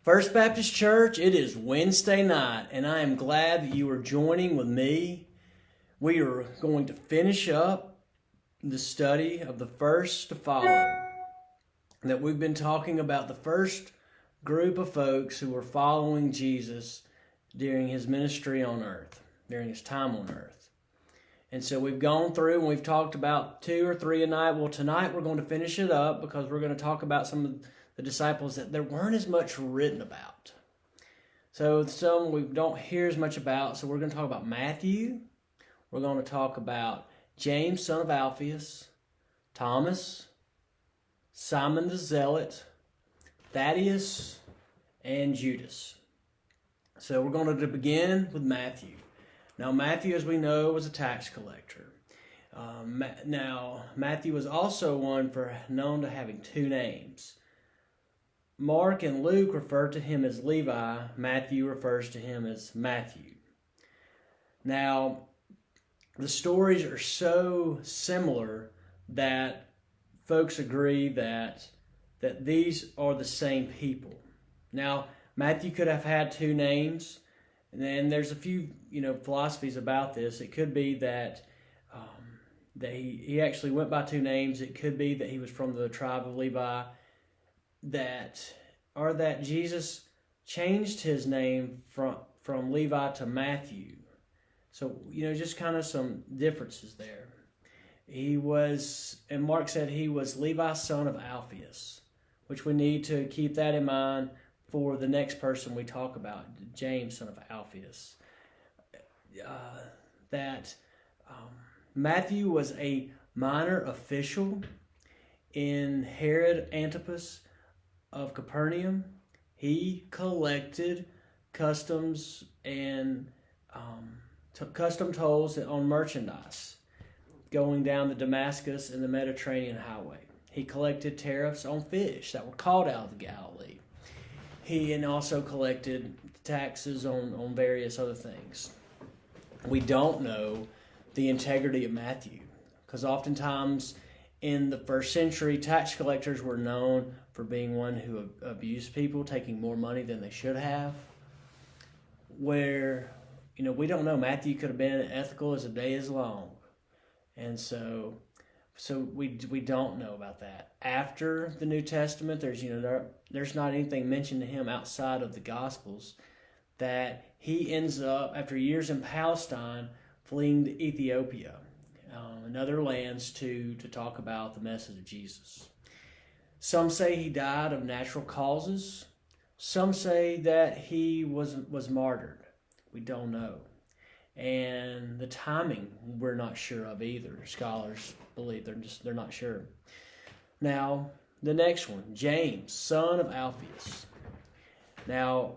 First Baptist Church, it is Wednesday night, and I am glad that you are joining with me. We are going to finish up the study of the first to follow. That we've been talking about the first group of folks who were following Jesus during his ministry on earth, during his time on earth. And so we've gone through and we've talked about 2 or 3 a night. Well, tonight we're going to finish it up because we're going to talk about some of the disciples that there weren't as much written about. So some we don't hear as much about. So we're going to talk about Matthew. We're going to talk about James, son of Alphaeus, Thomas, Simon the Zealot, Thaddeus, and Judas. So we're going to begin with Matthew. Now Matthew, as we know, was a tax collector. Now Matthew was also one known to having 2 names. Mark and Luke refer to him as Levi. Matthew refers to him as Matthew. Now, the stories are so similar that folks agree that these are the same people. Now, Matthew could have had 2 names, and then there's a few philosophies about this. It could be that he actually went by 2 names. It could be that he was from the tribe of Levi. That Jesus changed his name from Levi to Matthew. So, just kind of some differences there. And Mark said he was Levi, son of Alphaeus, which we need to keep that in mind for the next person we talk about, James, son of Alphaeus. Matthew was a minor official in Herod Antipas of Capernaum. He collected customs and custom tolls on merchandise going down the Damascus and the Mediterranean highway. He collected tariffs on fish that were caught out of the Galilee. He also collected taxes on various other things. We don't know the integrity of Matthew because oftentimes in the first century, tax collectors were known for being one who abused people, taking more money than they should have. Where, we don't know. Matthew could have been ethical as a day is long. And so we don't know about that. After the New Testament, there's not anything mentioned to him outside of the Gospels that he ends up, after years in Palestine, fleeing to Ethiopia and other lands to talk about the message of Jesus. Some say he died of natural causes. Some say that he was martyred. We don't know. And the timing we're not sure of either. Scholars believe they're not sure. Now, the next one, James, son of Alphaeus. Now,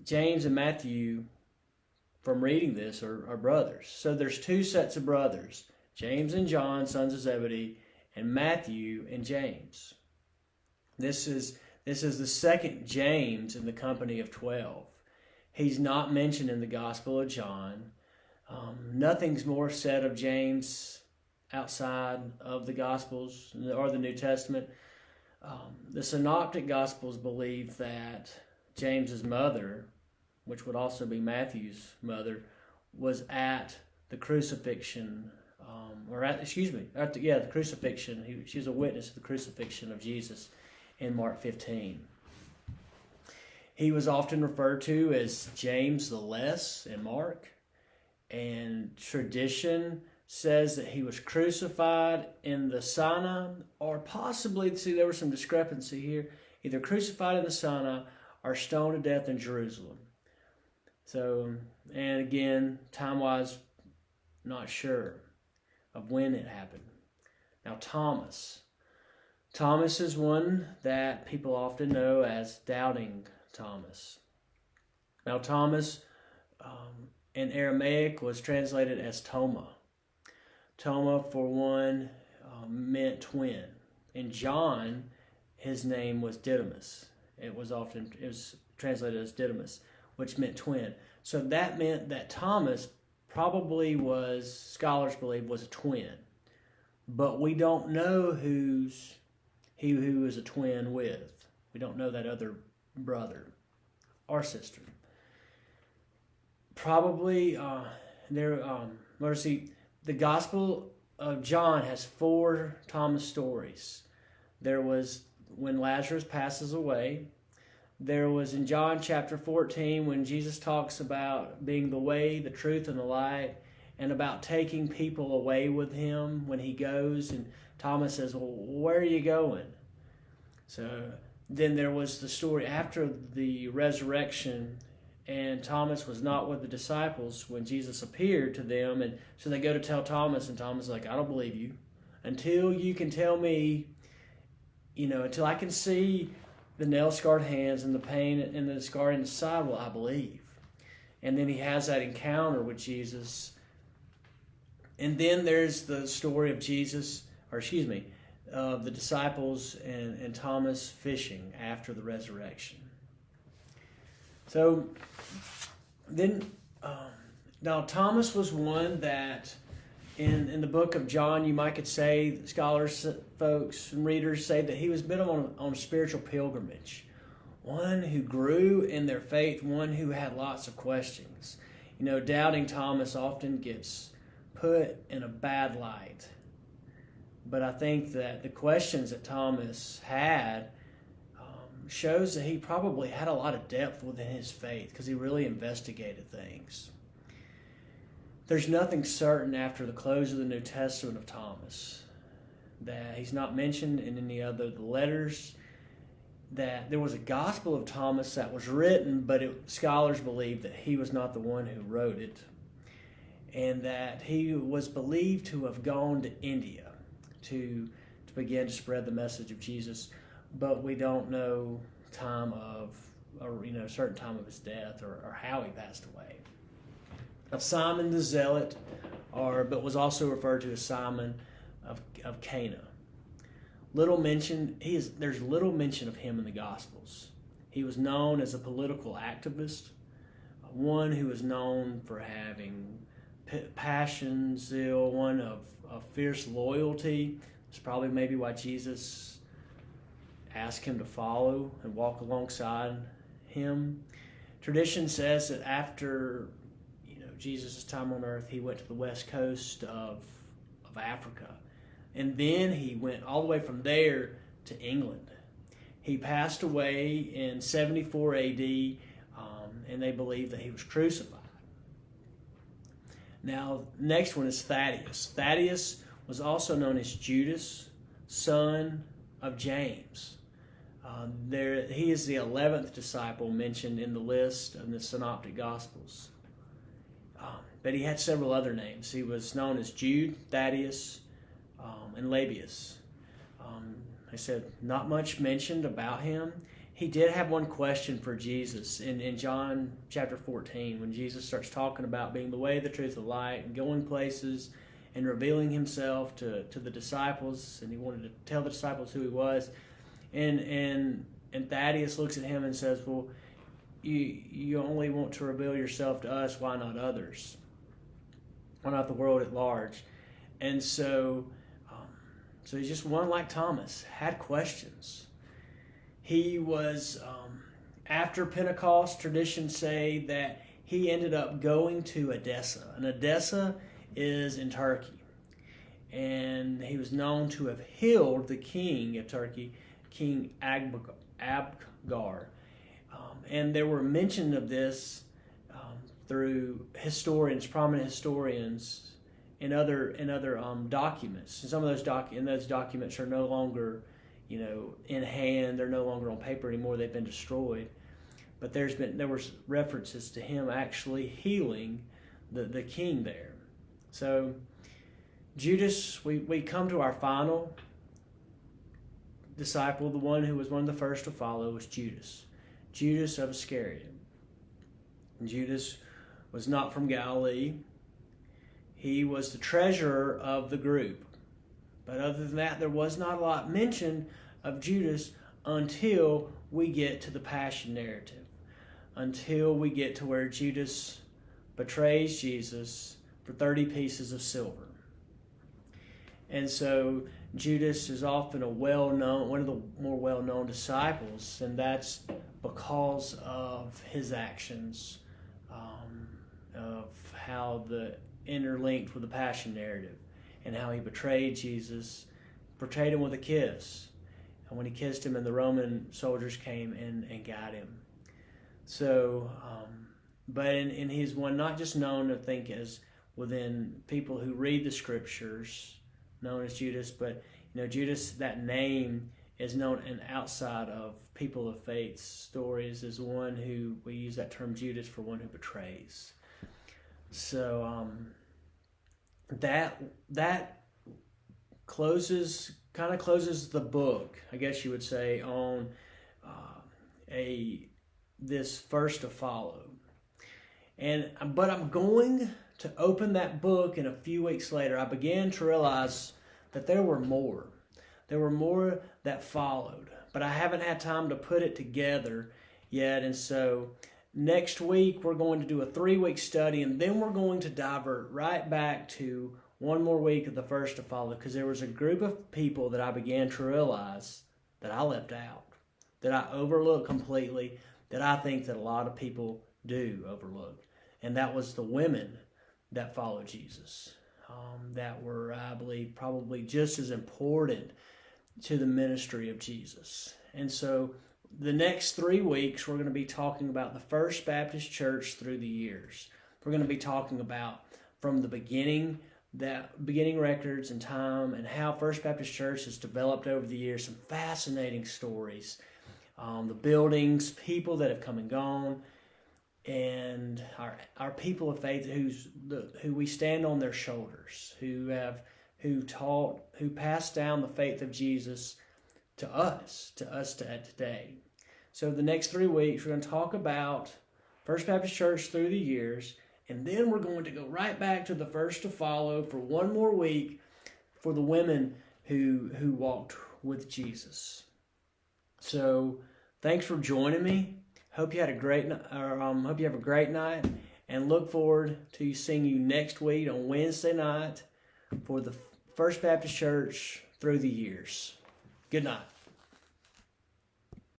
James and Matthew, from reading this, are brothers. So there's 2 sets of brothers, James and John, sons of Zebedee, and Matthew and James. This is the second James in the company of 12. He's not mentioned in the Gospel of John. Nothing's more said of James outside of the Gospels or the New Testament. The Synoptic Gospels believe that James's mother, which would also be Matthew's mother, was at the crucifixion, the crucifixion. She was a witness to the crucifixion of Jesus in Mark 15. He was often referred to as James the Less in Mark, and tradition says that he was crucified in the Sinai, or possibly, there was some discrepancy here, either crucified in the Sinai or stoned to death in Jerusalem. So, and again, time-wise, not sure of when it happened. Now, Thomas. Thomas is one that people often know as Doubting Thomas. Now, Thomas in Aramaic was translated as Toma. Toma, for one, meant twin. In John, his name was Didymus. It was translated as Didymus, which meant twin. So that meant that Thomas probably scholars believe, was a twin. But we don't know who was a twin with. We don't know that other brother. or sister. Probably let's see, the Gospel of John has 4 Thomas stories. There was when Lazarus passes away. There was in John chapter 14 when Jesus talks about being the way, the truth, and the light, and about taking people away with him when he goes. And Thomas says, well, where are you going? So then there was the story after the resurrection, and Thomas was not with the disciples when Jesus appeared to them. And so they go to tell Thomas, and Thomas is like, I don't believe you. Until you can tell me, until I can see the nail-scarred hands and the pain and the scar in the side, well, I believe. And then he has that encounter with Jesus. And then there's the story of the disciples and Thomas fishing after the resurrection. So then, now Thomas was one that in the book of John, you might could say, scholars, folks, and readers say that he was been on a spiritual pilgrimage. One who grew in their faith, one who had lots of questions. Doubting Thomas often gets put in a bad light. But I think that the questions that Thomas had shows that he probably had a lot of depth within his faith because he really investigated things. There's nothing certain after the close of the New Testament of Thomas that he's not mentioned in any other the letters, that there was a Gospel of Thomas that was written, but scholars believe that he was not the one who wrote it, and that he was believed to have gone to India to begin to spread the message of Jesus, but we don't know certain time of his death or how he passed away. Now, Simon the Zealot, but was also referred to as Simon of Cana. There's little mention of him in the Gospels. He was known as a political activist, one who was known for having passion, zeal, one of fierce loyalty. It's probably maybe why Jesus asked him to follow and walk alongside him. Tradition says that after Jesus' time on earth, he went to the west coast of Africa. And then he went all the way from there to England. He passed away in 74 AD, and they believe that he was crucified. Now, next one is Thaddeus. Thaddeus was also known as Judas, son of James. He is the 11th disciple mentioned in the list of the Synoptic Gospels. But he had several other names. He was known as Jude, Thaddeus, and Labius. I said not much mentioned about him. He did have one question for Jesus in John chapter 14 when Jesus starts talking about being the way, the truth, the light, and going places and revealing himself to the disciples, and he wanted to tell the disciples who he was. And Thaddeus looks at him and says, well, you only want to reveal yourself to us, why not others? Why not the world at large? And so he's just one like Thomas, had questions. He was, after Pentecost, traditions say that he ended up going to Edessa. And Edessa is in Turkey. And he was known to have healed the king of Turkey, King Abgar. And there were mention of this through prominent historians, in other documents. And some of those documents are no longer, in hand. They're no longer on paper anymore. They've been destroyed. But there was references to him actually healing the king there. So Judas, we come to our final disciple. The one who was one of the first to follow was Judas of Iscariot. And Judas was not from Galilee. He was the treasurer of the group. But other than that, there was not a lot mentioned of Judas until we get to the Passion narrative. Until we get to where Judas betrays Jesus for 30 pieces of silver. And so Judas is often one of the more well-known disciples, and that's because of his actions, of how the interlinked with the passion narrative, and how he betrayed Jesus, betrayed him with a kiss. And when he kissed him, and the Roman soldiers came and got him. So, but in he's one not just known, I think, as within people who read the scriptures, known as Judas, but Judas, that name is known and outside of people of faith stories as one who, we use that term Judas for one who betrays. So that closes the book, I guess you would say, on this first to follow. But I'm going to open that book, and a few weeks later I began to realize that there were more. There were more that followed, but I haven't had time to put it together yet. And so next week we're going to do a 3-week study, and then we're going to divert right back to one more week of the first to follow, because there was a group of people that I began to realize that I left out, that I overlooked completely, that I think that a lot of people do overlook. And that was the women that followed Jesus, that were, I believe, probably just as important to the ministry of Jesus. And so the next 3 weeks, we're going to be talking about the First Baptist Church through the years. We're going to be talking about from the beginning records and time, and how First Baptist Church has developed over the years. Some fascinating stories. The buildings, people that have come and gone, and our people of faith who we stand on their shoulders, who passed down the faith of Jesus to us today. So the next 3 weeks, we're going to talk about First Baptist Church through the years, and then we're going to go right back to the first to follow for one more week for the women who walked with Jesus. So thanks for joining me. Hope you have a great night, and look forward to seeing you next week on Wednesday night for the First Baptist Church through the years. Good night.